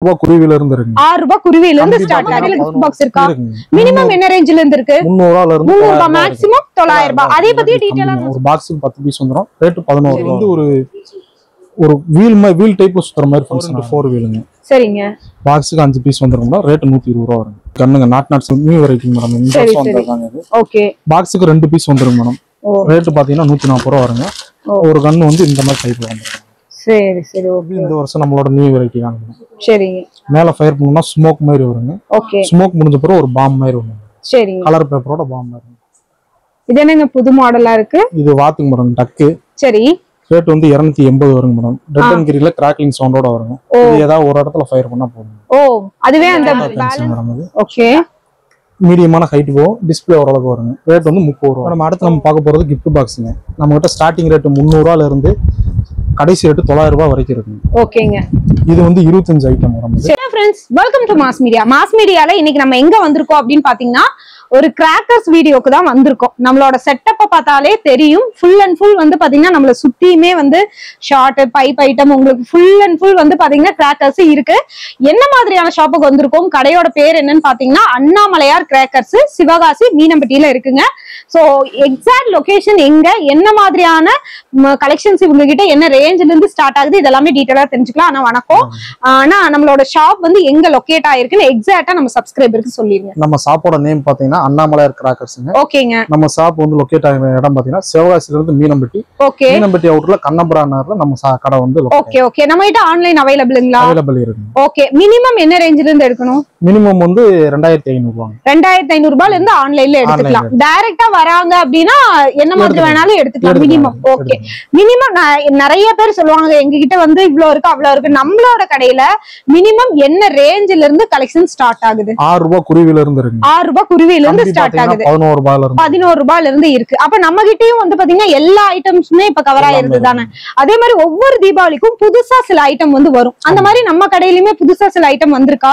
ரூபாய் குருவில இருந்து இருக்கு. 6 ரூபாய் குருவில இருந்து ஸ்டார்ட் ஆகுது. கிஃப்ட் பாக்ஸ் இருக்கா? மினிமம் என்ன ரேஞ்சில இருந்து இருக்கு? 300 ரூபாயில இருந்து 300 ரூபாய் மேக்ஸिमम 900 ரூபாய். அதே பத்தி டீடைலா ஒரு பாக்ஸ்க்கு 10 பீஸ் வந்துரும். ரேட் 11 ரூபாய். வந்து ஒரு வீல் டைப்ல சுத்துற மாதிரி ஃபங்க்ஷன் 4 வீலுங்க. சரிங்க. பாக்ஸ்க்கு 5 பீஸ் வந்துரும்னா ரேட் 120 ரூபாய் வரும். கண்ணுங்க நாட்ஸ் நியூ வெரைட்டி மேடம். இந்த வருஷம் வந்திருக்காங்க இது. ஓகே. பாக்ஸ்க்கு 2 பீஸ் வந்துரும் மேடம். ரேட் பாத்தீங்கன்னா 140 ரூபாய் வருங்க. ஒரு கன் வந்து இந்த மாதிரி டைப்ல வந்துரும். சரி சரி ஓகே. இந்த வருஷம் நம்மளோட நியூ வெரைட்டி தான். சரிங்க. மேல ஃபயர் பண்ணனும்னா ஸ்மோக் மாதிரி வருங்க. ஓகே. ஸ்மோக் முடிஞ்ச பிறகு ஒரு பாம் மாதிரி வரும். சரிங்க. கலர் பேப்பரோட பாம் மாதிரி. இது என்னங்க புது மாடலா இருக்கு? இது வாத்துங்க மேடம் டக்கு. சரி. ரேட் வந்து 280 வருங்க மேடம். ரெட் அண்ட் கிரீன்ல கிராக்லிங் சவுண்டோட வருங்க. இது ஏதாவது ஒரு இடத்துல ஃபயர் பண்ணா போதும். ஓ அதுவே அந்த பேலன்ஸ். ஓகே. மீடியமான ஹைட் போகும். டிஸ்ப்ளே ஓரளவுக்கு வருங்க. ரேட் வந்து 30 ரூபாய். நம்ம அடுத்து நம்ம பார்க்க போறது கிஃப்ட் பாக்ஸ்ங்க. நம்ம கிட்ட ஸ்டார்டிங் ரேட் 300 ரூபாயில இருந்து கடைசி ரேட் 900 ரூபாய் வரைக்கும் இருக்குங்க. ஓகேங்க. இது வந்து 25 ஐட்டம் வரும். சரி friends, welcome to mass media. Mass மீடியால இன்னைக்கு நம்ம எங்க வந்திருக்கோம் அப்படினு பாத்தீங்கன்னா ஒரு கிராக்கர்ஸ் வீடியோக்கு தான் வந்திருக்கோம். நம்மளோட செட்டப்பை பார்த்தாலே தெரியும். ஃபுல் அண்ட் ஃபுல் வந்து பாத்தீங்கன்னா நம்மள சுத்தியுமே வந்து ஷார்ட் பைப் ஐட்டம் உங்களுக்கு ஃபுல் அண்ட் ஃபுல் வந்து பாத்தீங்கன்னா கிராக்கர்ஸ் இருக்கு. என்ன மாதிரியான ஷாப்புக்கு வந்திருக்கோம், கடையோட பேர் என்னன்னு பாத்தீங்கன்னா அண்ணாமலையார் கிராக்கர்ஸ், சிவகாசி மீனம்பட்டியில இருக்குங்க. சோ எக்ஸாக்ட் லொகேஷன் எங்க, என்ன மாதிரியான கலெக்ஷன்ஸ் இவங்க கிட்ட என்ன ரேஞ்சில இருந்து ஸ்டார்ட் ஆகுது இதெல்லாமே டீடைலா தெரிஞ்சுக்கலாம். ஆனா வணக்கம். ஆனா நம்மளோட ஷாப் வந்து எங்க லொகேட் ஆயிருக்குன்னு எக்ஸாக்ட்டா நம்ம சப்ஸ்கிரைபருக்கு சொல்லிருங்க. நம்ம ஷாப்போட நேம் பாத்தீங்கன்னா அண்ணாமலையார் கிராக்கர்ஸ்ங்க. ஓகேங்க. நம்ம ஷாப் வந்து லொகேட் ஆகிற இடம் பாத்தீங்கன்னா சிவகாசில இருந்து மீனம்பட்டி. ஓகே. மீனம்பட்டி அவுட்ல கண்ணபுரா நகர்ல நம்ம கடை வந்து. Okay okay. நம்ம கிட்ட ஆன்லைன் அவைலபிள்ங்களா? அவைலபிள் இருக்கு. ஓகே. மினிமம் என்ன ரேஞ்சில இருந்து எடுக்கணும்? மினிமம் வந்து 2500 ரூபாய். 2500 ரூபாயில இருந்து ஆன்லைன்ல எடுத்துக்கலாம். டைரக்டா வராங்க அப்படின்னா என்ன மாதிரி வேணாலும் எடுத்துக்கலாம். மினிமம். ஓகே. மினிமம் நிறைய பேர் சொல்லுவாங்க எங்க கிட்ட வந்து இவ்ளோ இருக்கு அவ்ளோ இருக்கு. நம்மளோட கடையில மினிமம் என்ன ரேஞ்சில இருந்து கலெக்ஷன் ஸ்டார்ட் ஆகுது? 6 ரூபாய் குருவில இருந்து இருக்கு. 6 ரூபாய் குருவில இருந்து ஸ்டார்ட் ஆகுது. 11 ரூபாயில இருந்து 11 ரூபாயில இருந்து இருக்கு. அப்ப நம்ம கிட்டயும் வந்து பாத்தீங்கன்னா எல்லா ஐட்டம்ஸுமே இப்ப கவர் ஆயிருது தானே. அதே மாதிரி ஒவ்வொரு தீபாவளிக்கும் புதுசா சில ஐட்டம் வந்து வரும். அந்த மாதிரி நம்ம கடையிலுமே புதுசா சில ஐட்டம் வந்திருக்கா?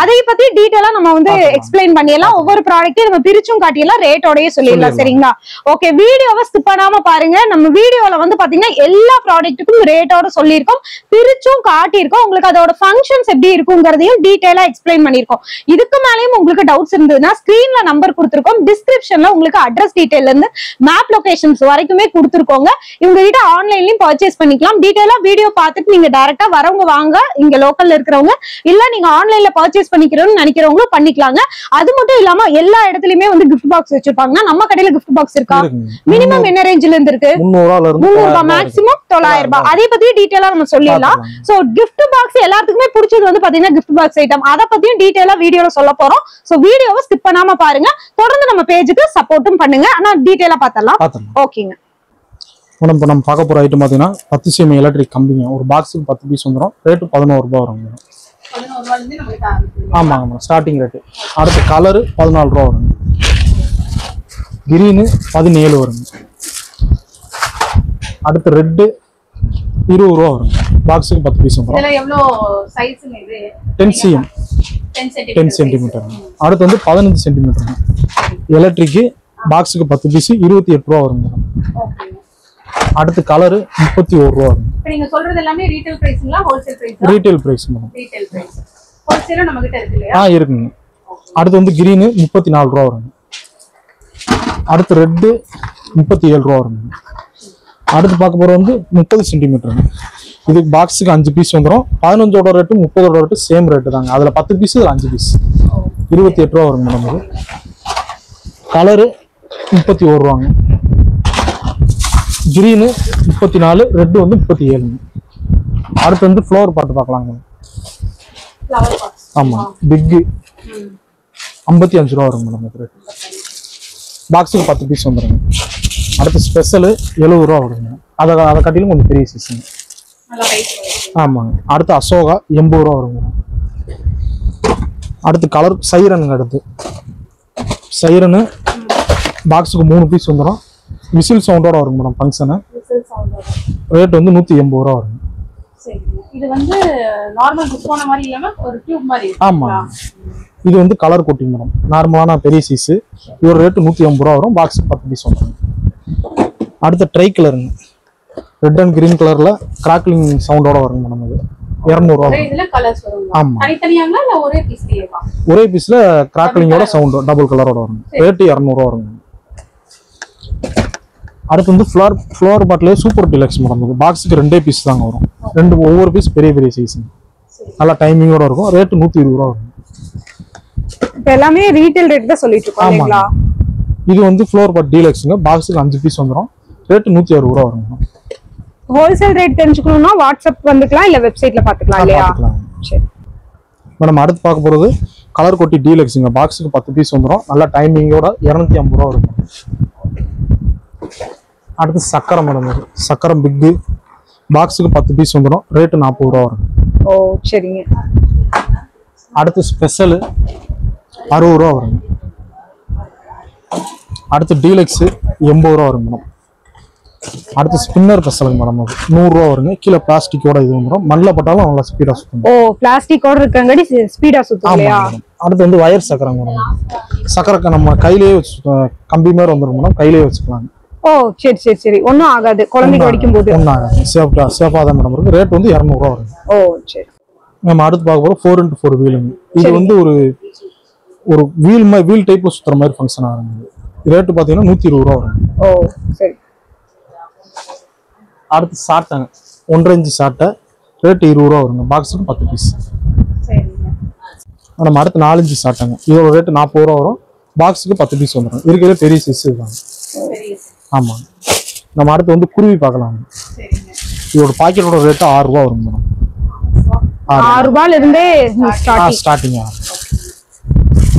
அதை பத்தி டீடைலா நம்ம வந்து எக்ஸ்பிளைன் பண்ணிடலாம். ஒவ்வொரு ப்ராடக்ட்டையும் நம்ம பிரிச்சும் காட்டிடலாம், ரேட்டோடய சொல்லிடலாம். சரிங்களா? ஓகே. வீடியோவை ஸ்கிப் பண்ணாம பாருங்க. நம்ம வீடியோல வந்து பாத்தீங்கன்னா எல்லா ப்ராடக்ட்டுக்கும் ரேட்டோட சொல்லியிருக்கோம், பிரிச்சும் காட்டியிருக்கோம். உங்களுக்கு அதோட ஃபங்க்ஷன்ஸ் எப்படி இருக்குங்கிறதையும் டீடைலா எக்ஸ்பிளைன் பண்ணிருக்கோம். இதுக்கு மேலேயும் உங்களுக்கு டவுட்ஸ் இருந்ததுன்னா ஸ்கிரீன்ல நம்பர் கொடுத்திருக்கோம். டிஸ்கிரிப்ஷன்ல உங்களுக்கு அட்ரஸ் டீடைல்ல இருந்து மேப் லொகேஷன்ஸ் வரைக்குமே கொடுத்திருக்கோங்க. இவங்க கிட்ட ஆன்லைன்லயும் பர்ச்சேஸ் பண்ணிக்கலாம். டீடைலா வீடியோ பார்த்துட்டு நீங்க டைரக்டா வரவங்க வாங்க, இங்க லோக்கல்ல இருக்கிறவங்க, இல்ல நீங்க ஆன்லைன்ல பர்ச்சேஸ் பண்ணிக்கிறோம்னு நினைக்கிறவங்களும் பண்ணிக்கலாங்க. அது மட்டும் இல்லாம எல்லா இடத்துலயுமே வந்து கிஃப்ட் பாக்ஸ் வச்சிருப்பாங்க. நம்ம கடையில கிஃப்ட் பாக்ஸ் இருக்கா? மினிமம் என்ன ரேஞ்சில இருந்து இருக்கு? 300 ரூபாய் மேக்ஸிமம் 900 ரூபாய். அதை பத்தி டீடைலா நம்ம சொல்லிடலாம். சோ கிஃப்ட் பாக்ஸ் எல்லாத்துக்குமே பிடிச்சது வந்து பாத்தீங்கன்னா கிஃப்ட் பாக்ஸ் ஐட்டம். அத பத்தியும் டீடைலா வீடியோல சொல்ல போறோம். சோ வீடியோவை ஸ்கிப் பண்ணாம பாருங்க. தொடர்ந்து நம்ம பேஜுக்கு சப்போர்ட்டும் பண்ணுங்க. ஆனா டீடைலா பார்த்தலாம். ஓகேங்க. மேடம் இப்போ நம்ம பார்க்க போற ஐட்டம் பாத்தீங்கன்னா 10 cm எலக்ட்ரிக் கம்பிங்க. ஒரு பாக்ஸுக்கு 10 பீஸ் வந்துரும். ரேட் 11 ரூபாய் வரும். 11 ரூபாயில இருந்து நமக்கு ஆரம்பிக்குது. ஆமாங்க மேடம், ஸ்டார்டிங் ரேட். அடுத்து கலர் 14 ரூபாய் வரும். கிரீன் 17 வரும். அடுத்து ரெட் 20 ரூபாய் வரும். பாக்ஸுக்கு 10 பீஸ் வந்துரும். இதெல்லாம் எவ்வளவு சைஸ்ங்க இது? 10 cm 10 cm. அடுத்து வந்து 15 cm எலக்ட்ரிக் பாக்ஸுக்கு 10 பீஸ் 28 ரூபாய் வரும் மேடம். ஓகே. அடுத்து கலர் 31 ரூபாய் வரும். இப்போ நீங்க சொல்றது எல்லாமே ரீட்டைல் பிரைஸ்ங்களா ஹோல்சேல் பிரைஸா? Retail price madam. Retail price. ஹோல்சேலும் நம்ம கிட்ட இருக்கு இல்லையா? இருக்குங்க. அடுத்து வந்து கிரீன் 34 ரூபாய் வரும். அடுத்து ரெட் 37 ரூபாய் வரும். அடுத்து பார்க்க போறது வந்து 30 cm. இது பாக்ஸுக்கு 5 பீஸ் வந்துரும். 15ஓட ரேட்டு 30ஓட ரேட்டு சேம் ரேட்டு தாங்க. அதுல 10 பீஸ், இதுல 5 பீஸ் 28 ரூபாய் வரும் மேடம். இது கலரு 31 ரூபாங்க. கிரீனு 34, ரெட் வந்து 37. அடுத்து வந்து ஃப்ளவர் பாட்டு பார்க்கலாங்க. ஆமா, பிக் 55 ரூபா வரும் மேடம். பாக்ஸுக்கு 10 பீஸ் வந்துருங்க. அடுத்து ஸ்பெஷல் 70 ரூபா வருங்க. அதை காட்டிலும் கொஞ்சம் பெரிய சைஸுங்க. ஆமாங்க. அடுத்து அசோகா 80 ரூபா வருங்க. அடுத்து கலர் சைரனுங்க. அடுத்து சைரனு பாக்ஸுக்கு 3 பீஸ் வந்துடும். விசில் சவுண்டோட வரும் மேடம். ஃபங்க்ஷனு ரேட் வந்து 180 ரூபா வரும். இது வந்து நார்மல் புஷ்வான மாதிரி இல்லாம ஒரு டியூப் மாதிரி. ஆமா, இது வந்து கலர் கோட்டிங் மேடம். நார்மலான பெரிய சைஸ். இதோட ரேட் 180 ரூபா வரும். பாக்ஸுக்கு 10 பீஸ் வந்துடும். அடுத்து ட்ரை கலருங்க. ரெட் அண்ட் கிரீன் கலர்ல கிராக்லிங் சவுண்டோட வரும் மேடம். இது 200 ரூபா. இதுல கலர்ஸ் வரும். ஆமா. தனித்தனியாங்களா இல்ல ஒரே பீஸ்லயேவா? ஒரே பீஸ்ல கிராக்லிங்கோட சவுண்ட் டபுள் கலரோட வரும். ரேட் 200 ரூபா வரும். அடுத்து வந்து ஃப்ளோர் பாட்டிலே சூப்பர் டிலக்ஸ் மேடம். இது பாக்ஸுக்கு 2 பீஸ் தாங்க வரும். ஒவ்வொரு பீஸ் பெரிய பெரிய சைஸ். நல்லா டைமிங்கோட இருக்கும். ரேட் 120 ரூபா வரும். இப்ப எல்லாமே ரீட்டைல் ரேட் தான் சொல்லிட்டு இருக்கோம் இல்லீங்களா? இது வந்து ஃப்ளோர் பாட் டீலக்ஸ்ங்க. பாக்ஸுக்கு 5 பீஸ் வந்துரும். ரேட் 160 ரூபா வரும். ஹோல்சேல் ரேட் தெரிஞ்சுக்கணும்னா வாட்ஸ்அப் வந்துக்கலாம் இல்ல வெப்சைட்ல பாத்துக்கலாம் இல்லையா? சரி மேடம், அடுத்து பார்க்க போறது கலர் கொட்டி டீலக்ஸ்ங்க. பாக்ஸுக்கு 10 பீஸ் வந்துரும். நல்லா டைமிங்கோட 250 ரூபா வரும். அடுத்து சக்கரம் மேடம். சக்கரம் பிக்கு பாக்ஸுக்கு 10 பீஸ் வந்துரும். ரேட் 40 ரூபா வரும். ஓ சரிங்க. அடுத்து ஸ்பெஷல் 60 ரூபா வரும். அடுத்து டீலக்ஸ் 80 ரூபா வரும் மேடம். அடுத்து ஸ்பின்னர் ஸ்பெஷலுங்க மேடம். 100 ரூபா வருங்க. கீழே பிளாஸ்டிக்கோட இது வந்துடும். மண்ணில் பட்டாலும் நல்லா ஸ்பீடா சுத்தும். ஓ பிளாஸ்டிக்கோட இருக்கங்காடி ஸ்பீடா சுத்தும் இல்லையா? அடுத்து வந்து வயர் சக்கரம் மேடம். சக்கரத்தை நம்ம கையிலேயே வச்சு கம்பி மாதிரி வந்துடும் மேடம். கையிலேயே வச்சுக்கலாம். ஓ சரி சரி சரி. ஒன்னும் ஆகாது குழந்தைக்கு வடிக்கும் போது. ஒன்றும் ஆகாது. சேஃபா தான் மேடம் இருக்கு. ரேட் வந்து 200 ரூபா வரும். ஓ சரி. நம்ம அடுத்து பார்க்க போறோம் 4x4 வீலுங்க. இது வந்து ஒரு வீல் டைப்ல சுத்துற மாதிரி ஃபங்க்ஷன் ஆகுது. ரேட் பார்த்தீங்கன்னா 120 ரூபா வரும். ஓ சரி. அடுத்து சாட்டை 1.5 இன்ச் சாட்டை. ரேட் 20 ரூபா வருங்க. பாக்ஸுக்கு 10 பீஸ். நம்ம அடுத்து 4 இன்ச் சாட்டைங்க. இதோட ரேட் 40 ரூபா வரும். பாக்ஸுக்கு 10 பீஸ் வந்துடும். இருக்கிற பெரிய சைஸ் இருக்காங்க. ஆமாம். நம்ம அடுத்து வந்து குருவி பார்க்கலாம். இதோட பாக்கெட்டோட ரேட் 6 ரூபா வரும் மேடம். 6 ரூபாயில இருந்தே ஸ்டார்டிங்.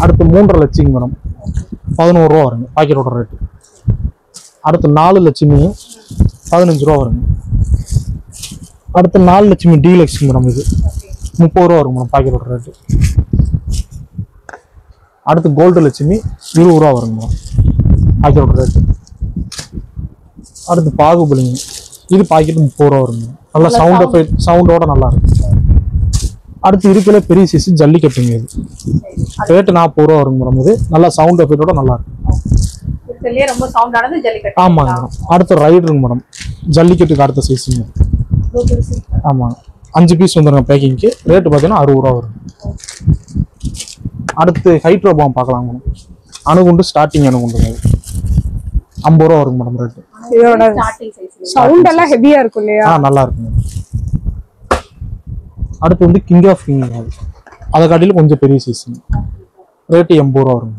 அடுத்து 3.5 லட்சம் மேடம். 11 ரூபா வருங்க பாக்கெட்டோட ரேட்டு. அடுத்து 4 லட்சம் 15 ரூபா வருங்க. அடுத்து 4 லட்சம் டீலக்ஸ் மேடம். இது 30 ரூபா வரும் மேடம் பாக்கெட்டோட ரேட்டு. அடுத்து கோல்டு லட்சுமி 20 ரூபா வருங்க மேடம் பாக்கெட்டோட ரேட்டு. அடுத்து பாகுபலிங்க. இது பாக்கெட் 30 ரூபா வருங்க. நல்லா சவுண்டோட நல்லா இருக்கு. அடுத்து இருக்கிற பெரிய சைஸ் ஜல்லிக்கட்டுங்க. இது ரேட் 40 ரூபா வருங்க மேடம். இது நல்லா சவுண்ட் எஃபெக்டோட நல்லா இருக்கு. ரொம்ப சவுண்டானது ஜல்லிக்கட்டு. ஆமாங்க மேடம். அடுத்து ரைடருங்க மேடம். ஜல்லிக்கட்டுக்கு அடுத்த சைஸுங்க. ஆமாங்க. 5 பீஸ் வந்துருங்க பேக்கிங்க்கு. ரேட்டு பார்த்தீங்கன்னா 60 ரூபா வரும். அடுத்து ஹைட்ரோ பாம் பார்க்கலாம் மேடம். அணுகுண்டு ஸ்டார்டிங் அணுகுண்டு 50 ரூபா வருங்க மேடம் ரேட்டு. இதோட சவுண்ட் எல்லாம் ஹெவியா இருக்கும் இல்லையா? நல்லா இருக்குங்க. அடுத்து வந்து கிங் ஆஃப் கிங். அதை காட்டிலும் கொஞ்சம் பெரிய சைஸுங்க. ரேட்டு 80 ரூபா வருங்க.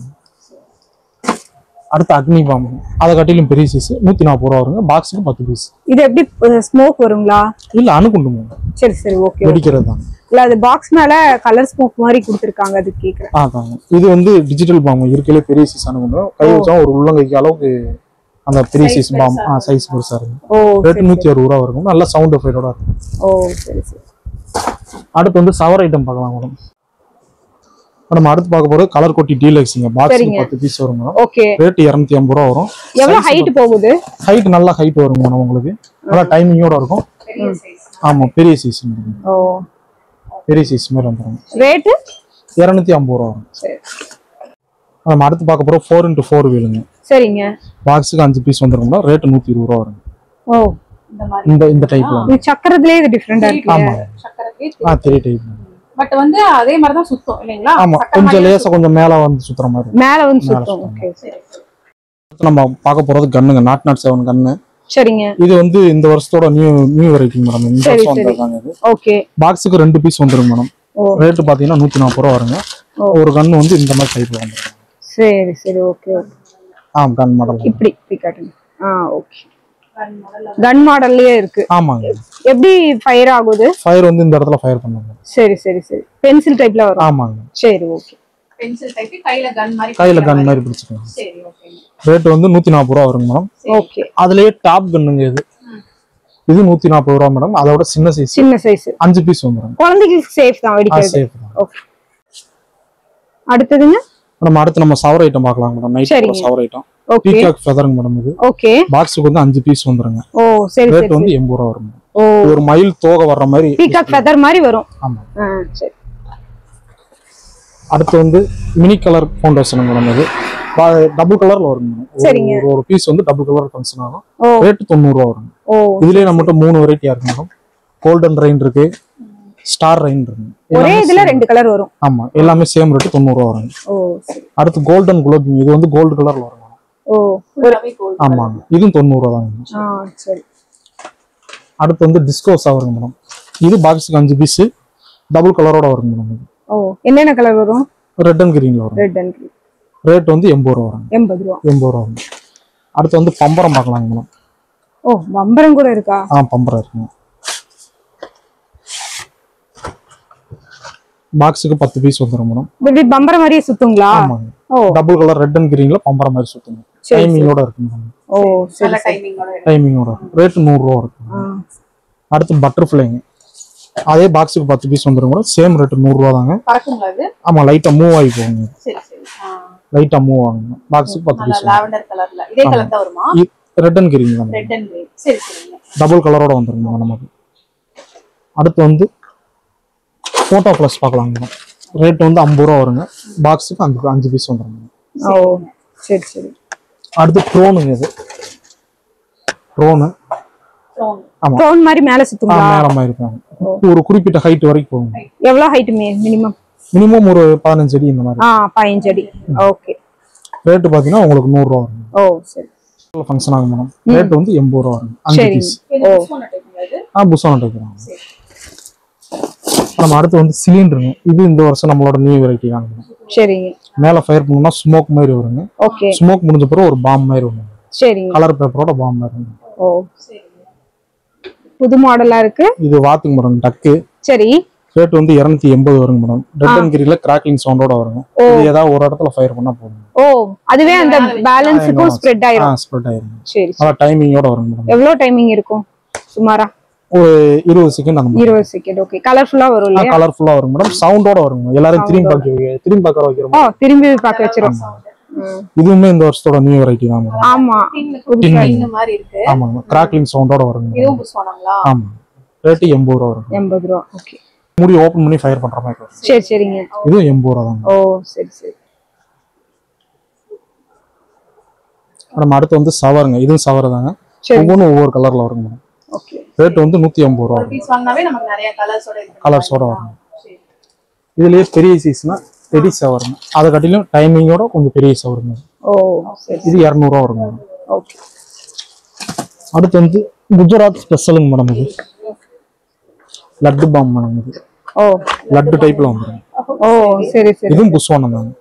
அடுத்து அக்னி பாம். அதை காட்டிலும் பெரிய சைஸ் 140 ரூபா வருங்க. பாக்ஸுக்கு 10 பீஸ். இது எப்படி ஸ்மோக் வருங்களா? இல்ல அணுகுண்டு மேடம். சரி சரி ஓகே. வெடிக்கிறது தான். இல்ல அது பாக்ஸ் மேல கலர் ஸ்மோக் மாதிரி கொடுத்திருக்காங்க. அது கேக்குறேன். அதாங்க. இது வந்து டிஜிட்டல் பாம். இருக்கலே பெரிய சைஸ் அணுகுண்டு. கை வச்சா ஒரு உள்ளங்கைக்கு அளவுக்கு அந்த பெரிய சைஸ் பாம் சைஸ் பெருசா இருக்கு. ரேட் 160 ரூபா வரும். நல்ல சவுண்ட் எஃபெக்டோட இருக்கும். ஓ சரி சரி. அடுத்து வந்து சவர் ஐட்டம் பார்க்கலாம் மேடம். நம்ம அடுத்து பார்க்க போறது கலர் கொட்டி டீலக்ஸ்ங்க. பாக்ஸ்க்கு 10 பீஸ் வரும் மேடம். ஓகே. ரேட் 250 ரூபா வரும். எவ்வளவு ஹைட் போகுது? ஹைட் நல்ல ஹைட் வரும் மேடம் உங்களுக்கு. நல்ல டைமிங்கோட இருக்கும். ஆமா பெரிய சைஸ். ஓ பெரிய சைஸ் மாதிரி வந்துரும். ரேட் 250 ரூபா வரும். சரி. நம்ம அடுத்து பார்க்க போறோம் 4x4 வீலுங்க. சரிங்க. பாக்ஸுக்கு 5 பீஸ் வந்துரும். ரேட் 120 ரூபா வரும். ஓ இந்த டைப்ல. இது சக்கரத்திலே இது டிஃபரண்டா இருக்கு. ஆமா. சக்கரத்திலே 3 டைப். பட் வந்து அதே மாதிரி தான் சுத்தும் இல்லீங்களா? ஆமா. கொஞ்சம் லேசா கொஞ்சம் மேல வந்து சுத்துற மாதிரி. மேல வந்து சுத்தும். ஓகே சரி. நம்ம பார்க்க போறது கன்னுங்க. நாட் 7 கன்னு. சரிங்க. இது வந்து இந்த வருஷத்தோட நியூ வெரைட்டி மேடம். இந்த வருஷம் வந்திருக்காங்க இது. ஓகே. பாக்ஸுக்கு 2 பீஸ் வந்துரும் மேடம். ரேட் பாத்தீங்கன்னா 140 ரூபா வருங்க. ஒரு கன் வந்து இந்த மாதிரி டைப்ல வந்துரும். சரி சரி ஓகே ஓகே. கன் மாடல் இப்படி காட்டுங்க. ஓகே. கன் மாடல்லயே இருக்கு. ஆமாங்க. எப்படி ஃபயர் ஆகுது? ஃபயர் வந்து இந்த இடத்துல ஃபயர் பண்ணுங்க. சரி சரி சரி. பென்சில் டைப்ல வரும். ஆமாங்க. சரி ஓகே. பென்சில் டைப் கையில கன் மாதிரி பிடிச்சுக்கலாம். சரி ஓகே. ரேட் வந்து 140 ரூபா வருங்க மேடம். ஓகே. அதுலயே டாப் கன்னுங்க இது. இது 140 ரூபா மேடம். அதோட சின்ன சைஸ் 5 பீஸ் வந்துரும். குழந்தைக்கு சேஃப் தான் வெடிக்கிறது. சேஃப். ஓகே. அடுத்ததுங்க நம்ம அடுத்து சவர் ஐட்டம் பார்க்கலாம் madam. Night shower item. Peacock ஃபெதர்ங்க மேடம் இது. ஓகே. பாக்ஸ்க்கு வந்து 5 பீஸ் வந்துருங்க. ஓ சரி சரி. ரேட் வந்து 80 ரூபா வரும். ஒரு மயில் தோகை வர்ற மாதிரி பீகாக் ஃபெதர் மாதிரி வரும். ஆமா. சரி. அடுத்து வந்து மினி கலர் ஃபவுண்டேஷன் மேடம். இது டபுள் கலர்ல வரும் மேடம். ஒரு பீஸ் வந்து டபுள் கலர் ஃபங்க்ஷன் ஆகும். ரேட் 90 ரூபா வரும். இதுலயே நம்மகிட்ட 3 வெரைட்டியா இருக்கு மேடம். கோல்டன் ரெயின் இருக்கு, ஸ்டார் ரெயின் இருக்கு. ஒரே இதுல 2 கலர் வரும். ஆமா, எல்லாமே சேம் ரேட் 90 ரூபாய் வரும். ஓ சரி. அடுத்து கோல்டன் குலோப், இது வந்து கோல்ட் கலர்ல வரும். ஓ ஃபுல்லாவே கோல்ட். ஆமா, இதுவும் 90 ரூபாய் தான். சரி. அடுத்து வந்து டிஸ்கோஸா வரும் மேடம். இது பாக்ஸுக்கு 5 பீஸ் டபுள் கலரோட வரும் மேடம். ஓ என்னென்ன கலர் வரும்? ரெட் அண்ட் கிரீன்ல வரும். Red and green. ரேட் வந்து 80 ரூபாய் வரும். 80 ரூபாய். 80 ரூபாய் வரும். அடுத்து வந்து பம்பரம் பார்க்கலாங்க மேடம். ஓ பம்பரம் கூட இருக்கா? பம்பரம் இருக்குங்க. பாக்ஸுக்கு 10 பீஸ் வந்துரும் மேடம். இப்படி பம்பரம் மாதிரியே சுத்துங்களா? ஆமாங்க. ஓ டபுள் கலர் ரெட் அண்ட் கிரீன்ல பம்பரம் மாதிரி சுத்துங்க. டைமிங்கோட இருக்கு மேடம். ஓ நல்ல சரி. டைமிங்கோட ரேட் 100 ரூபாய் இருக்கும். அடுத்து பட்டர்ஃப்ளைங்க. அதே பாக்ஸுக்கு 10 பீஸ் வந்துரும் மேடம். சேம் ரேட் 100 ரூபாய் தாங்க. பறக்குங்களா இது? ஆமா, லைட்டா மூவ் ஆகி போகுங்க. சரி சரி. லைட்டா மூவ் ஆகுங்க. பாக்ஸுக்கு 10 பீஸ். லாவெண்டர் கலர்ல. இதே கலர் தான் வருமா? ரெட் அண்ட் கிரீன் தான். Red and green. சரி சரிங்க. டபுள் கலரோட வந்துருங்க நமக்கு. அடுத்து வந்து போட்டோ பிளஸ் பார்க்கலாம் மேடம். ரேட் வந்து 50 ரூபாய் வருங்க. பாக்ஸுக்கு 5 பீஸ் வந்துருங்க. ஓ சரி சரி. அடுத்து ட்ரோனுங்க. இது ட்ரோனு. ஆமா, ட்ரோன் மாதிரி மேல சுத்துங்களா? நேரமா இருக்காங்க. ஒரு குறிப்பிட்ட ஹைட் வரைக்கும் போகும். எவ்வளவு ஹைட் மினிமம்? மினிமம் ஒரு 15 அடி இந்த மாதிரி. 15 அடி. ஓகே. ரேட் பாத்தீங்கன்னா உங்களுக்கு 100 ரூபாய் வரும். ஓ சரி. ஃபங்க்ஷன் ஆகும் மேடம். ரேட் வந்து 80 ரூபாய் வரும். 5 பீஸ். புஷான டைப். நம்ம அடுத்து வந்து சிலிண்டருங்க. இது இந்த வருஷம் நம்மளோட நியூ வெரைட்டி தான். சரிங்க. மேல ஃபயர் பண்ணோம்னா ஸ்மோக் மாதிரி வருங்க. ஓகே. ஸ்மோக் முடிஞ்ச பிறகு ஒரு பாம் மாதிரி வரும். சரிங்க. கலர் பேப்பரோட பாம் மாதிரி வரும். ஓ சரி. புது மாடலா இருக்கு. இது வாத்துங்க மேடம். டக்கு. சரி. ரேட் வந்து 280 வருங்க மேடம். ரெட் அண்ட் கிரீன்ல கிராக்லிங் சவுண்டோட வருங்க. இது ஏதாவது ஒரு இடத்துல ஃபயர் பண்ணா போதும். ஓ அதுவே அந்த பேலன்ஸ்க்கு ஸ்ப்ரெட் ஆயிரும். ஸ்ப்ரெட் ஆயிரும். சரி. அத டைமிங்கோட வருங்க மேடம். எவ்வளவு டைமிங் இருக்கும் சுமாரா? ஒரு 20 செகண்ட் அந்த மாதிரி. 20 செகண்ட். ஓகே. கலர்ஃபுல்லா வரும் இல்லையா? கலர்ஃபுல்லா வரும் மேடம். சவுண்டோட வருங்க. எல்லாரும் திரும்பி பார்க்க வைக்கிறோம். ஓ திரும்பி பார்க்க வச்சிரோம். இதுவுமே இந்த வருஷத்தோட நியூ வெரைட்டி தான் மேடம். ஆமா. இந்த மாதிரி இருக்கு. ஆமாங்க. கிராக்லிங் சவுண்டோட வருங்க. இதுவும் புஷ்வானாங்களா? ஆமா. ரேட் 80 ரூபாய் வரும். 80 ரூபாய். ஓகே. மூடி ஓபன் பண்ணி ஃபயர் பண்ற மாதிரி இருக்கும். சரி சரிங்க. இதுவும் 80 ரூபாய் தான். ஓ சரி சரி. நம்ம அடுத்து வந்து சவருங்க. இதுவும் சவர் தாங்க. ஒவ்வொன்றும் ஒவ்வொரு கலர்ல வருங்க மேடம். ஓகே. ரேட் வந்து 180 ரூபாய். பீஸ் வாங்குனாவே நமக்கு நிறைய கலர்ஸோட இருக்கு. கலர்ஸோட வரும். இதுலயே பெரிய சைஸ்னா பெரிய சவருங்க. அதை காட்டிலும் டைமிங்கோட கொஞ்சம் பெரிய சவருங்க. ஓ சரி. இது 200 ரூபாய் வருங்க. ஓகே. அடுத்து வந்து குஜராத் ஸ்பெஷலுங்க மேடம். இது லட்டு பாம் மேடம். இது ஓ லட்டு டைப்ல வந்துரும். ஓ சரி சரி. இதுவும் புஷ்வானம் தாங்க.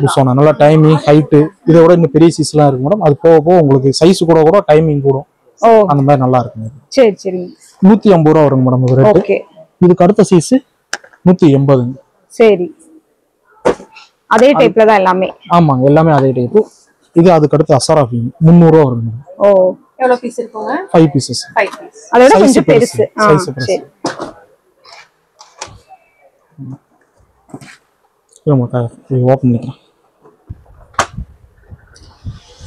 புஷ்வானம் நல்லா டைமிங் ஹைட் இதோட இன்னும் பெரிய சைஸ்லாம் இருக்கு மேடம். அது போக போக உங்களுக்கு சைஸ் கூட டைமிங் கூடும். ஓ அந்த மாதிரி நல்லா இருக்குங்க. சரி சரி. 150 ரூபாய் வருங்க மேடம் இது ரேட். ஓகே. இதுக்கு அடுத்த சைஸ் 180. சரி. அதே டைப்ல தான் எல்லாமே. ஆமாங்க, எல்லாமே அதே டைப். இது அதுக்கு அடுத்து அசராஃபி 300 ரூபாய் வருங்க. ஓ எவ்வளவு பீஸ் இருக்குங்க? 5 பீசஸ். 5 பீஸ். அதோட கொஞ்சம் பெருசு. சைஸ் பெருசு. சரி. இது ஓபன் பண்ணிக்கலாம்.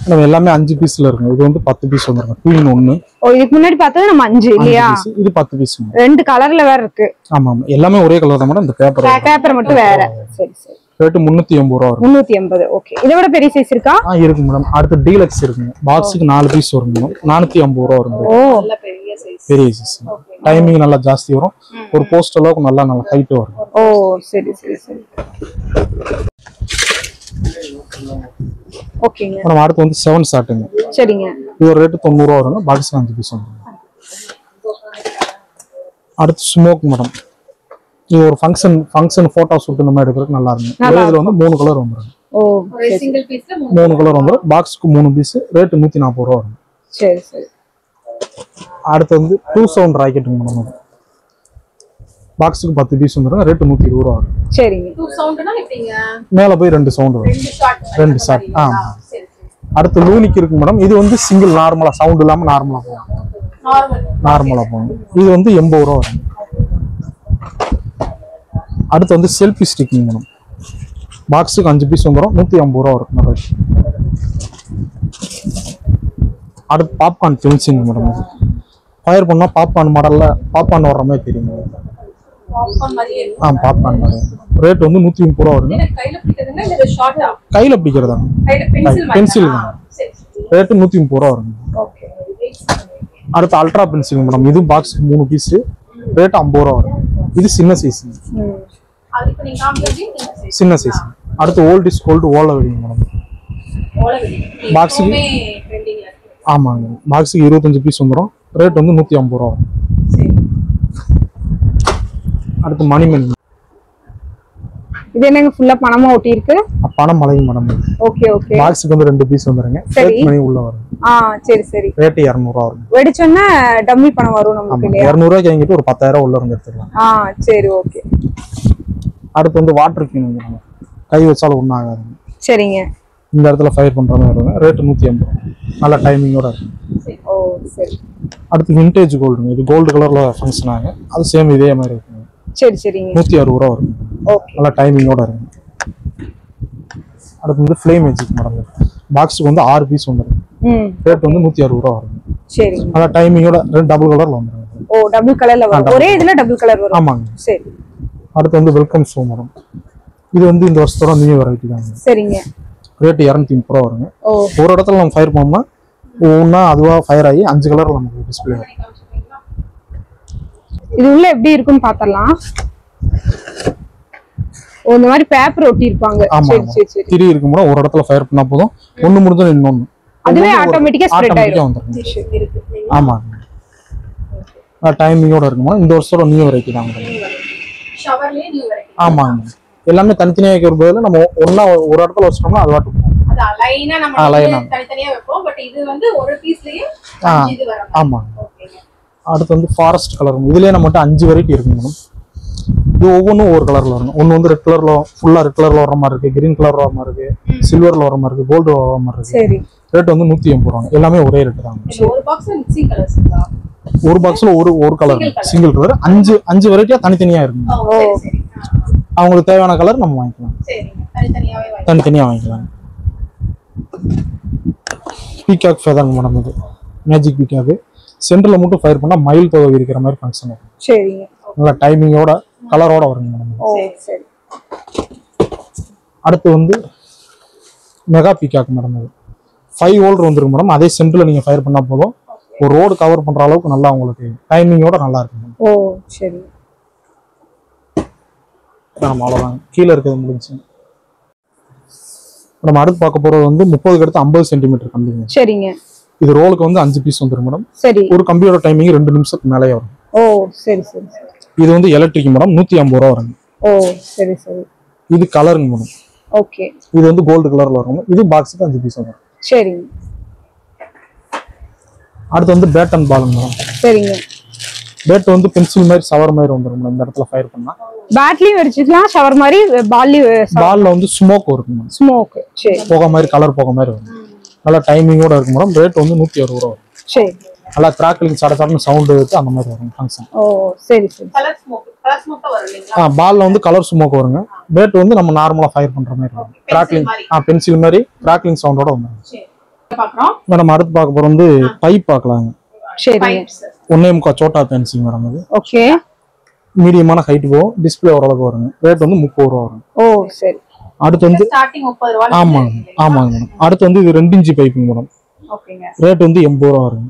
நம்ம எல்லாமே 5 பீஸ்ல இருக்குங்க. இது வந்து 10 பீஸ் வந்துருங்க. 2 in 1. ஓ இதுக்கு முன்னாடி பார்த்தது நம்ம 5 இல்லையா? இது 10 பீஸ். ரெண்டு கலர்ல வேற இருக்கு. ஆமா ஆமா, எல்லாமே ஒரே கலர் தான் மேடம். இந்த பேப்பர் மட்டும் வேற. சரி சரி. ரேட் 380 ரூபாய் வரும். 380. ஓகே. இதை விட பெரிய சைஸ் இருக்கா? இருக்கு மேடம். அடுத்து டீலக்ஸ் இருக்குங்க. பாக்ஸுக்கு 4 பீஸ் வரும் மேடம். 450 ரூபாய் வரும். ஓ நல்ல பெரிய சைஸ். பெரிய சைஸ். டைமிங் நல்லா ஜாஸ்தி வரும். ஒரு போஸ்ட் அளவுக்கு நல்லா ஹைட் வரும். ஓ சரி சரி சரி. ஓகேங்க. நம்ம அடுத்து வந்து 7 ஷாட்டுங்க. சரிங்க. இது ரேட் 90 ரூபாய் வருங்க. பாக்ஸுக்கு 5 பீஸ் வரும். அடுத்து ஸ்மோக் மேடம். இது ஒரு ஃபங்க்ஷன் போட்டோ ஷூட் இந்த மாதிரி எடுக்கிறதுக்கு நல்லா இருக்கும். இதுல வந்து 3 கலர் வந்துரும். ஓ ஒரு சிங்கிள் பீஸ்ல 3 கலர் வந்துரும். பாக்ஸ்க்கு 3 பீஸ். ரேட் 140 ரூபாய் வரும். சரி சரி. அடுத்து வந்து 2 சவுண்ட் ராக்கெட்டுங்க மேடம். பாக்ஸுக்கு 10 பீஸ் வந்துரும். ரேட் 120 ரூபாய் வரும். சரிங்க. 2 சவுண்ட்னா எப்படிங்க? மேல போய் 2 சவுண்ட் வரும். 2 ஷாட். சரி சரி. அடுத்து லூனிக் இருக்கு மேடம். இது வந்து சிங்கிள் நார்மலா சவுண்ட் இல்லாம நார்மலா போகும். நார்மலா போகும். இது வந்து 80 ரூபாய் வரும். அடுத்து வந்து செல்ஃபி ஸ்டிக்கிங் மேடம். பாக்ஸுக்கு 5 பீஸ் வந்துரும். 150 ரூபாய் வரும். அடுத்து பாப்கார்ன் ஃபென்சிங் மேடம். ஃபயர் பண்ணா பாப்கார்ன் மாடல்ல பாப்கார்ன் வர்ற மாதிரி தெரியும். பாப்கார்ன் மாதிரி. ரேட் வந்து 130 ரூபாய் வரும். கையில பிடிக்கிறதுனா இல்ல ஷார்ட்டா? கையில பிடிக்கிறதா? பென்சில் தான். ரேட் 130 ரூபாய் வரும். ஓகே. அடுத்து அல்ட்ரா பென்சில் மேடம். இது பாக்ஸ் 3 பீஸ். ரேட் 50 ரூபாய் வரும். இது சின்ன சைஸ். அது இப்போ நீங்க காமிக்கிறது சின்ன சைஸ். அடுத்து ஓல்ட் இஸ் கோல்டு ஓலை வெடிங்க மேடம். பாக்ஸுக்கு ட்ரெண்டிங்ல இருக்கு. ஆமாங்க. பாக்ஸுக்கு 25 பீஸ் வந்துடும். ரேட் வந்து 150 ரூபா வரும். சரி. அடுத்து மணிமணி. இது என்னங்க ஃபுல்லா பணமா ஒட்டி இருக்கு? பணம் மலைங்க மேடம். Okay okay. பாக்ஸுக்கு வந்து 2 பீஸ் வந்துருங்க. சரி. மணி உள்ள வரும். சரி சரி. ரேட் 200 ரூபா வரும். வெடிச்சோன்னா டம்மி பணம் வரும் நமக்கு இல்லையா? 200 ரூபாய்க்கு வாங்கிட்டு ஒரு 10,000 உள்ள இருந்து எடுத்துக்கலாம். சரி ஓகே. அடுத்து வந்து வாட்டர் கிங் கை வச்சாலும் ஒன்றும் ஆகாது. சரிங்க. இந்த இடத்துல ஃபயர் பண்ற மாதிரி இருக்கும். ரேட் 150. நல்ல டைமிங்கோட இருக்கும். ஓ சரி. அடுத்து விண்டேஜ் கோல்டுங்க. இது கோல்டு கலர்ல ஃபங்க்ஷன் ஆகும். அது சேம் இதே மாதிரி இருக்கும். சரி சரிங்க. 160 ரூபா வரும். ஓகே. நல்ல டைமிங்கோட இருக்கும். அடுத்து வந்து ஃப்ளேம் மேஜிக் மாடல். பாக்ஸுக்கு வந்து 6 பீஸ் வந்துரும். ரேட் வந்து 160 ரூபா வரும். சரி. நல்ல டைமிங்கோட டபுள் கலர்ல வந்துரும். ஓ டபுள் கலர்ல வரும். ஒரே இதுல டபுள் கலர் வரும். ஆமாங்க. சரி. அடுத்து வந்து வெல்கம் ஷோ மேடம். இது வந்து இந்த வருஷத்தோட நியூ வெரைட்டி தாங்க. சரிங்க. ரேட் 230 ரூபா வருங்க. ஒரு இடத்துல நம்ம ஃபயர் பண்ணோம்னா ஒவ்வொன்றா அதுவா ஃபயர் ஆகி 5 கலர்ல நமக்கு டிஸ்பிளே வரும். இது உள்ள எப்படி இருக்குன்னு பாத்தறலாம். இந்த மாதிரி பேப்பர் ஒட்டி இருப்பாங்க. சரி சரி சரி. திரி இருக்கும்போது ஒரு இடத்துல ஃபயர் பண்ணா போதும். ஒன்னு முடிஞ்சா இன்னொன்னு அதுவே ஆட்டோமேட்டிக்கா ஸ்ப்ரெட் ஆயிடும். ஆமா. டைமிங்கோட இருக்குமா. இந்த வருஷத்தோட நியூ வெரைட்டி தான். ஷவர்லயே நியூ வெரைட்டி. ஆமாங்க. எல்லாமே தனித்தனியா வைக்கிற பதிலா நம்ம ஒண்ணா ஒரு இடத்துல வச்சோம்னா அது வாட்டு போகும். அது லைனா நம்ம தனித்தனியா வைப்போம். பட் இது வந்து ஒரு பீஸ்லயே 5 இது வரும். ஆமா. அடுத்து வந்து ஃபாரஸ்ட் கலர். இதுலயே நம்மகிட்ட 5 வெரைட்டி இருக்கு மேடம். இது ஒவ்வொன்றும் ஒவ்வொரு கலர்ல வரும். ஒன்னு வந்து ரெட் கலர்ல ஃபுல்லா ரெட் கலர்ல வர மாதிரி இருக்கு. கிரீன் கலர்ல வர மாதிரி இருக்கு. சில்வர்ல வர மாதிரி இருக்கு. கோல்டு வர மாதிரி இருக்கு. சரி. ரேட் வந்து 180 ரூபாங்க. எல்லாமே ஒரே ரேட் தான். ஒரு பாக்ஸ்ல மிக்சிங் கலர்ஸ் இருக்கா? ஒரு பாக்ஸ்ல ஒரு கலர் சிங்கிள் கலர் 5 வெரைட்டியா தனித்தனியா இருக்கு. சரி சரி. அவங்களுக்கு தேவையான கலர் நம்ம வாங்கிக்கலாம். சரிங்க. தனித்தனியா வாங்கிக்கலாம். Peacock feather madam. இது மேஜிக் பீகாக். சென்டர்ல மட்டும் ஃபயர் பண்ணா மயில் தொகை இருக்கிற மாதிரி ஃபங்க்ஷன் இருக்கும். சரிங்க. நல்ல டைமிங்கோட கலரோட வருங்க மேடம். சரி. அடுத்து வந்து மெகா பீகாக் மேடம். இது 5 வோல்ட் வந்துருக்கு மேடம். அதே சென்டர்ல நீங்க ஃபயர் பண்ணா போதும். ஒரு ரோடு கவர் பண்ற அளவுக்கு நல்லா உங்களுக்கு டைமிங்கோட நல்லா இருக்கும். ஓ சரி. நம்ம அவ்வளவுதான். கீழே இருக்கிறது முடிஞ்சு. நம்ம அடுத்து பார்க்க போறது வந்து 30க்கு அடுத்து 50 சென்டிமீட்டர் கம்பிங்க. சரிங்க. இது ரோலுக்கு வந்து 5 பீஸ் வந்துரும் மேடம். சரி. ஒரு கம்பியோட டைமிங் 2 நிமிஷத்துக்கு மேலே வரும். ஓ சரி சரி. இது வந்து எலக்ட்ரிக் மேடம். 150 ரூபா வருங்க. ஓ சரி சரி. இது கலருங்க மேடம். ஓகே. இது வந்து கோல்டு கலர்ல வரும். இது பாக்ஸுக்கு 5 பீஸ் வரும். சரிங்க. அடுத்து வந்து பேட் அண்ட் பால் மேடம். சரிங்க. பேட் வந்து பென்சில் மாதிரி சவர் மாதிரி வந்துரும் மேடம். இந்த இடத்துல ஃபயர் பண்ணா பேட்லயும் வெடிச்சுக்கலாம். ஷவர் மாதிரி பால்ல வந்து ஸ்மோக் வரும் மேடம். ஸ்மோக். சரி. போக மாதிரி கலர் போக மாதிரி வரும். நல்லா டைமிங்கோட இருக்கும் மேடம். ரேட் வந்து 160 ரூபா வரும். சரி. நல்லா கிராக்லிங் சடசடன்னு சவுண்ட் இருக்கு. அந்த மாதிரி வரும் ஃபங்க்ஷன். ஓ சரி சரி. கலர் ஸ்மோக் வரும் இல்லீங்களா? பால்ல வந்து கலர் ஸ்மோக் வருங்க. பேட் வந்து நம்ம நார்மலா ஃபயர் பண்ற மாதிரி வரும். கிராக்லிங் பென்சில் மாதிரி கிராக்லிங் சவுண்டோட வந்துரும். சரி. பார்க்கறோம். மேடம் அடுத்து பார்க்க போறது வந்து பைப் பார்க்கலாங்க. சரி. 1.25 சோட்டா பென்சில் மேடம். இது ஓகே. மீடியமான ஹைட் போகும். டிஸ்ப்ளே ஓரளவுக்கு வருங்க. ரேட் வந்து 30 ரூபா வரும். ஓ சரி. அடுத்து வந்து ஸ்டார்டிங் 30 ரூபாய். ஆமாங்க மேடம். அடுத்து வந்து இது 2 இன்ச் பைப்பிங் மேடம். ஓகேங்க. ரேட் வந்து 80 ரூபா வருங்க.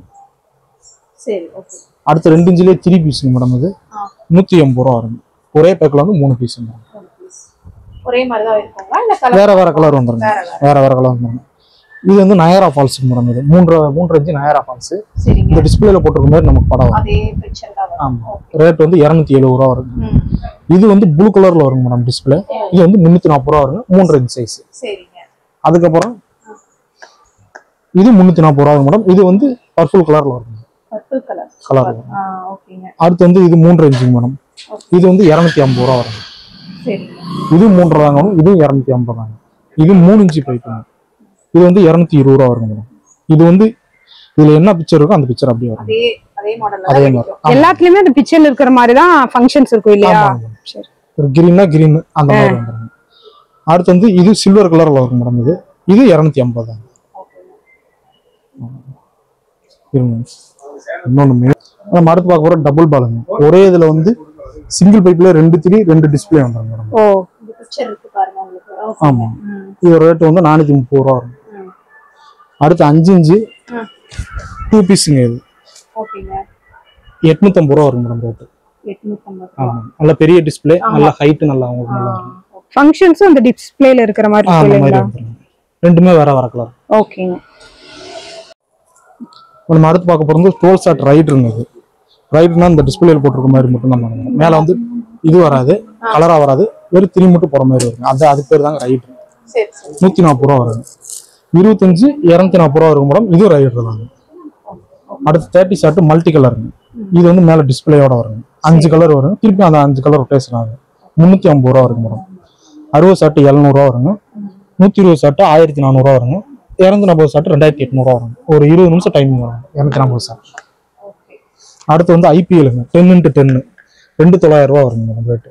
சரி ஓகே. அடுத்து 2 இன்ச்லயே 3 பீஸ் மேடம். இது 180 ரூபா வருங்க. ஒரே பேக்ல வந்து 3 பீஸ் மேடம். ஒரே மாதிரி தான் இருக்குங்களா இல்ல கலர் வேற கலர் வந்துருங்க. வேற கலர் வந்துருங்க. இது வந்து நயரா ஃபால்ஸ் மேடம். இது 3 இன்ச் நயரா ஃபால்ஸ். சரிங்க. இந்த டிஸ்ப்ளேல போட்டுருக்க மாதிரி நமக்கு படம் வரும். அதே பிக்சர் தான் வரும். ஆமா. ரேட் வந்து 270 ரூபா வருங்க. இது வந்து ப்ளூ கலர்ல வரும் மேடம் டிஸ்ப்ளே. இது வந்து 340 ரூபா வருங்க. 3 இன்ச் சைஸ். சரிங்க. அதுக்கப்புறம் இது 340 ரூபா மேடம். இது வந்து பர்பிள் கலர்ல வரும். Purple colour. ஓகேங்க. அடுத்து வந்து இது 3 இன்ச் மேடம். இது வந்து 250 ரூபா வரும். சரிங்க. இது 3 தாங்க. இது 250 தாங்க. இது 3 இன்ச் பைப். இது வந்து 220 ரூபா வரும் மேடம். இது வந்து இதுல என்ன பிக்சர் இருக்கோ அந்த பிக்சர் அப்படியே வரும். அதே மாடல்ல அதே மாதிரி எல்லாத்துலயுமே அந்த பிக்சர்ல இருக்கிற மாதிரி தான் ஃபங்க்ஷன்ஸ் இருக்கும் இல்லையா? சரி. ஒரு கிரீனா கிரீன் அந்த மாதிரி வந்துரும். அடுத்து வந்து இது சில்வர் கலர்ல வரும் மேடம். இது 250 தாங்க. இன்னொன்னு நம்ம அடுத்து பார்க்க போற டபுள் பாலுங்க. ஒரே இதுல வந்து சிங்கிள் பைப்ல 2 டிஸ்ப்ளே வந்துரும் மேடம். ஓ இந்த பிக்சர் இருக்கு பாருங்க உங்களுக்கு. ஆமா. இது ரேட் வந்து 430 ரூபா வரும். அடுத்து 5 இன்ச் 2 பீஸ்ங்க. இது ஓகேங்க. 850 ரூபா வரும் மேடம். ரேட் 850. ஆமா நல்ல பெரிய டிஸ்ப்ளே நல்ல ஹைட் நல்லா உங்களுக்கு நல்லா ஃபங்க்ஷன்ஸும் அந்த டிஸ்ப்ளேல இருக்கிற மாதிரி அந்த இருக்கு மாதிரி இல்லைங்களா? வந்துரும். ரெண்டுமே வேற வேற கலர். ஓகேங்க. நம்ம அடுத்து பார்க்க போறது 12 ஷாட் ரைடர்னு. இது ரைடர்னா இந்த டிஸ்ப்ளேல போட்டுருக்க மாதிரி மட்டும் தான் பண்ணுங்க. மேல வந்து இது வராது, கலரா வராது, வெறும் 3 மட்டும் போற மாதிரி இருக்கும். அது பேர் தாங்க ரைடர். சரி சரி. 140 ரூபா வரும். 25 240 ரூபா வரும் மேடம். இது ரைடர் தாங்க. அடுத்து 30 ஷாட் மல்டி கலருங்க. இது வந்து மேல டிஸ்ப்ளேயோட வரும். 5 கலர் வரும். திருப்பி அந்த 5 கலர் ரொட்டேஷன் ஆகும். 350 ரூபா வரும் மேடம். 60 ஷாட் 700 ரூபா வருங்க. 120 ஷாட் 1400 ரூபா வருங்க. 240 ஷாட் 2800 ரூபா வரும். ஒரு 20 நிமிஷம் டைமிங் வரும் 240 ஷாட். அடுத்து வந்து ஐபிஎல்ங்க 10x10 2900 ரூபா வருங்க மேடம் ரேட்.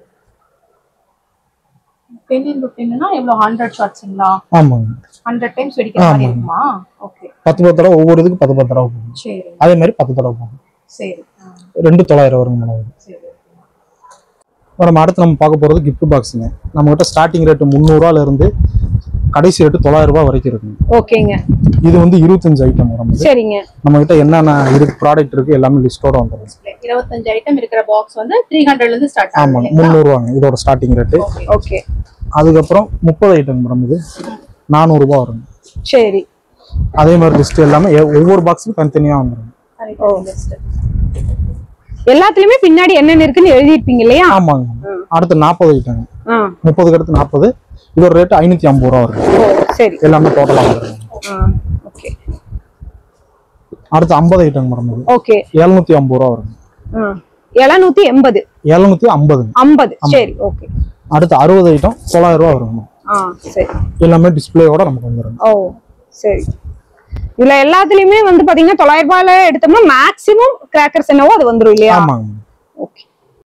10x10 னா எவ்வளவு 100 ஷாட்ஸ்ங்களா? ஆமாங்க. 100 டைம்ஸ் வெடிக்கிற மாதிரி இருக்குமா? ஓகே. 10 தடவை ஒவ்வொரு இதுக்கு 10 தடவை போகும். சரி. அதே மாதிரி 10 தடவை போகும். சரி. 2900 வருங்க மேடம். சரி. நம்ம அடுத்து நம்ம பார்க்க போறது கிஃப்ட் பாக்ஸுங்க. நம்ம கிட்ட ஸ்டார்டிங் ரேட் 300 ரூபாயில இருந்து கடைசி ரேட் 900 ரூபாய் வரைக்கும் இருக்குங்க. ஓகேங்க. இது வந்து 25 ஐட்டம் வரும். சரிங்க. நம்ம கிட்ட என்னென்ன இருக்கு ப்ராடக்ட் இருக்கு எல்லாமே லிஸ்டோட வந்துரும். 25 ஐட்டம் இருக்கிற பாக்ஸ் வந்து 300 ல இருந்து ஸ்டார்ட் ஆகும். ஆமா 300 ரூபாங்க இதோட ஸ்டார்டிங் ரேட். ஓகே. அதுக்கு அப்புறம் 30 ஐட்டம் மேடம் இது 400 ரூபாய் வரும். சரி. அதே மாதிரி லிஸ்ட் எல்லாமே ஒவ்வொரு பாக்ஸ்க்கும் தனித்தனியா வந்துரும். எல்லாத்துலயுமே பின்னாடி என்னென்ன இருக்குன்னு எழுதி இருப்பீங்க இல்லையா? ஆமாங்க. அடுத்து 40 ஐட்டம். 30க்கு அடுத்து 40. இதோட ரேட் 550 ரூபாய் வரும். சரி. எல்லாமே டோட்டலா வந்துரும். ஓகே. அடுத்து 50 ஐட்டம் மேடம் இது. ஓகே. 750 ரூபாய் வரும். 780. 750. 50. சரி. ஓகே. அடுத்து 60 ஐட்டம் 900 ரூபாய் வரும். சரி. எல்லாமே டிஸ்ப்ளேயோட நமக்கு வந்துரும். ஓ சரி. இதுல எல்லாத்துலயுமே வந்து பாத்தீங்கன்னா 900 ரூபாயில எடுத்தோம்னா மேக்ஸிமம் கிராக்கர்ஸ் என்னவோ அது வந்துரும் இல்லையா? ஆமாங்க. ஓகே.